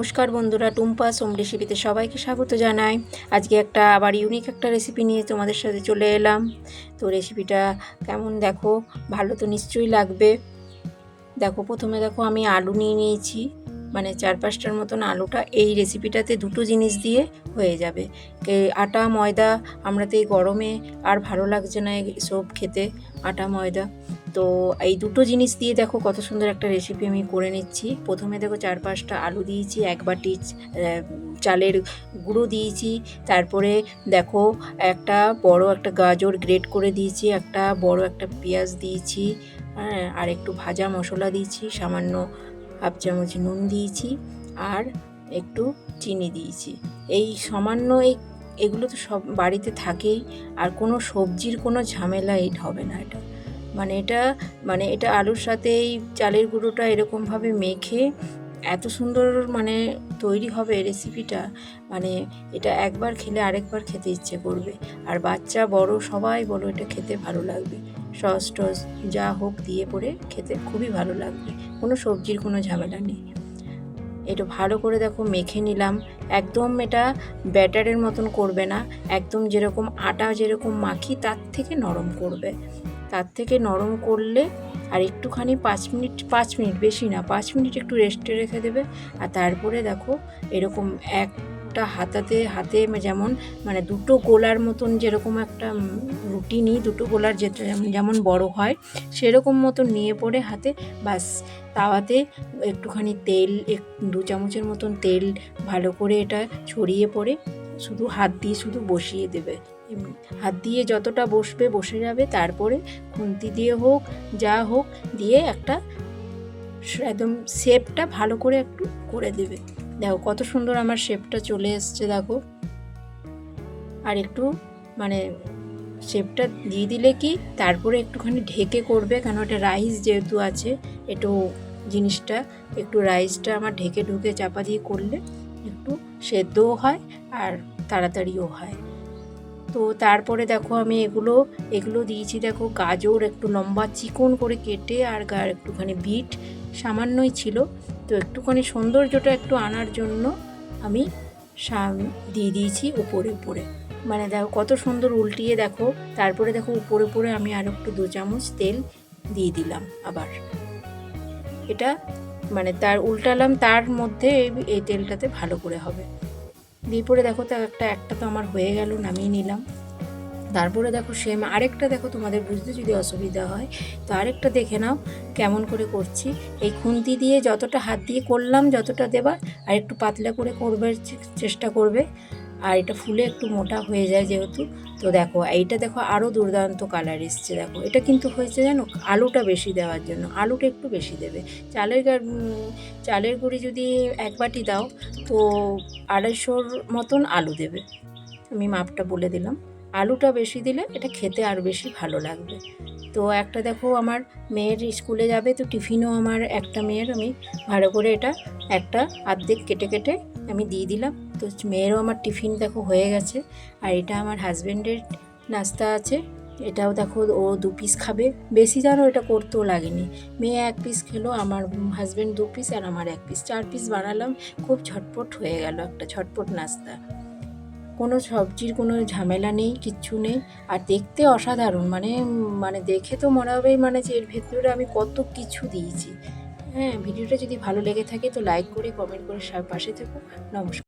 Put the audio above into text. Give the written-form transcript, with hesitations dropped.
নমস্কার বন্ধুরা, টুম্পা সোম রেসিপিতে সবাইকে স্বাগত জানাই। আজকে একটা আবার ইউনিক একটা রেসিপি নিয়ে তোমাদের সাথে চলে এলাম। তো রেসিপিটা কেমন দেখো, ভালো তো নিশ্চয়ই লাগবে। দেখো প্রথমে দেখো আমি আলু নিয়ে নিয়েছি, মানে 4-5টার মতন আলুটা এই রেসিপিটাতে দুটো জিনিস দিয়ে হয়ে যাবে। আটা ময়দা আমরা তো এই গরমে আর ভালো লাগছে না এসব খেতে, আটা ময়দা। তো এই দুটো জিনিস দিয়ে দেখো কত সুন্দর একটা রেসিপি আমি করে নিচ্ছি। প্রথমে দেখো 4-5টা আলু দিয়েছি, 1 বাটি চালের গুঁড়ো দিয়েছি, তারপরে দেখো একটা বড় একটা গাজর গ্রেট করে দিয়েছি, একটা বড় একটা পেঁয়াজ দিয়েছি, হ্যাঁ, আর একটু ভাজা মশলা দিয়েছি, সামান্য হাফ চামচ নুন দিয়েছি, আর একটু চিনি দিয়েছি। এই সামান্য এগুলো তো সব বাড়িতে থাকেই, আর কোনো সবজির কোনো ঝামেলা হবে না। এটা আলুর সাথে এই চালের গুঁড়োটা এরকমভাবে মেখে এত সুন্দর তৈরি হবে রেসিপিটা, এটা একবার খেলে আরেকবার খেতে ইচ্ছে করবে। আর বাচ্চা বড় সবাই বলো এটা খেতে ভালো লাগবে। সস টস যা হোক দিয়ে পরে খেতে খুবই ভালো লাগবে, কোনো সবজির কোনো ঝামেলা নেই। এটা ভালো করে দেখো মেখে নিলাম। একদম এটা ব্যাটারের মতন করবে না, একদম যেরকম আটা যেরকম মাখি তার থেকে নরম করবে। তার থেকে নরম করলে আর একটুখানি 5 মিনিট বেশি না, 5 মিনিট একটু রেস্টে রেখে দেবে। আর তারপরে দেখো এরকম একটা হাতে যেমন দুটো গোলার মতন, যেরকম একটা রুটি নিই দুটো গোলার যেটা যেমন বড় হয় সেরকম মতন নিয়ে পড়ে হাতে, বাস তাওয়াতে একটুখানি তেল, 2 চামচের মতন তেল ভালো করে এটা ছড়িয়ে পড়ে শুধু হাত দিয়ে শুধু বসিয়ে দেবে। হাত দিয়ে যতটা বসে যাবে, তারপরে খুন্তি দিয়ে হোক যা হোক দিয়ে একটা একদম শেপটা ভালো করে একটু করে দেবে। দেখো কত সুন্দর আমার শেপটা চলে এসছে দেখো। আর একটু শেপটা দিয়ে দিলে কি তারপরে একটুখানি ঢেকে করবে, কারণ এটা রাইস যেহেতু আছে, একটু জিনিসটা একটু রাইসটা আমার ঢেকে ঢুকে চাপা দিয়ে করলে একটু সেদ্ধও হয় আর তাড়াতাড়িও হয়। তো তারপরে দেখো আমি এগুলো দিয়েছি। দেখো গাজর একটু লম্বা চিকন করে কেটে, আর একটুখানি বিট সামান্যই ছিল, তো একটুখানি সৌন্দর্যটা একটু আনার জন্য আমি দিয়ে দিয়েছি উপরে। দেখো কত সুন্দর উল্টিয়ে দেখো, তারপরে দেখো উপরে আমি আর একটু 2 চামচ তেল দিয়ে দিলাম আবার। এটা তার উল্টালাম, তার মধ্যে এই তেলটাতে ভালো করে হবে। দিয়ে পরে দেখো তো একটা তো আমার হয়ে গেল, নামিয়ে নিলাম। তারপরে দেখো সেম আরেকটা দেখো, তোমাদের বুঝতে যদি অসুবিধা হয় তো আরেকটা দেখে নাও কেমন করে করছি। এই খুন্তি দিয়ে যতটা হাত দিয়ে করলাম যতটা দেবার, আর একটু পাতলা করে করবার চেষ্টা করবে, আর এটা ফুলে একটু মোটা হয়ে যায় যেহেতু। তো দেখো এইটা দেখো আরও দুর্দান্ত কালার এসছে। দেখো এটা কিন্তু হয়েছে জানো আলুটা বেশি দেওয়ার জন্য, আলুটা একটু বেশি দেবে। চালের গুঁড়ি যদি 1 বাটি দাও তো 250-র মতন আলু দেবে, আমি মাপটা বলে দিলাম। আলুটা বেশি দিলে এটা খেতে আরও বেশি ভালো লাগবে। তো একটা দেখো আমার মেয়ের স্কুলে যাবে, তো টিফিনও আমার একটা মেয়ের আমি ভালো করে এটা একটা অর্ধেক কেটে আমি দিয়ে দিলাম। তো মেয়েরও আমার টিফিন দেখো হয়ে গেছে। আর এটা আমার হাজব্যান্ডের নাস্তা আছে, এটাও দেখো ও 2 পিস খাবে, বেশি জানো এটা করতেও লাগেনি। মেয়ে 1 পিস খেলো, আমার হাজব্যান্ড 2 পিস, আর আমার 1 পিস, 4 পিস বানালাম। খুব ঝটপট হয়ে গেল, একটা ঝটপট নাস্তা, কোনো সবজির কোনো ঝামেলা নেই, কিচ্ছু নেই। আর দেখতে অসাধারণ, দেখে তো মনে হবে যে এর ভেতরে আমি কত কিছু দিয়েছি। হ্যাঁ, ভিডিওটা যদি ভালো লেগে থাকে তো লাইক করে কমেন্ট করে পাশে থেকো। নমস্কার।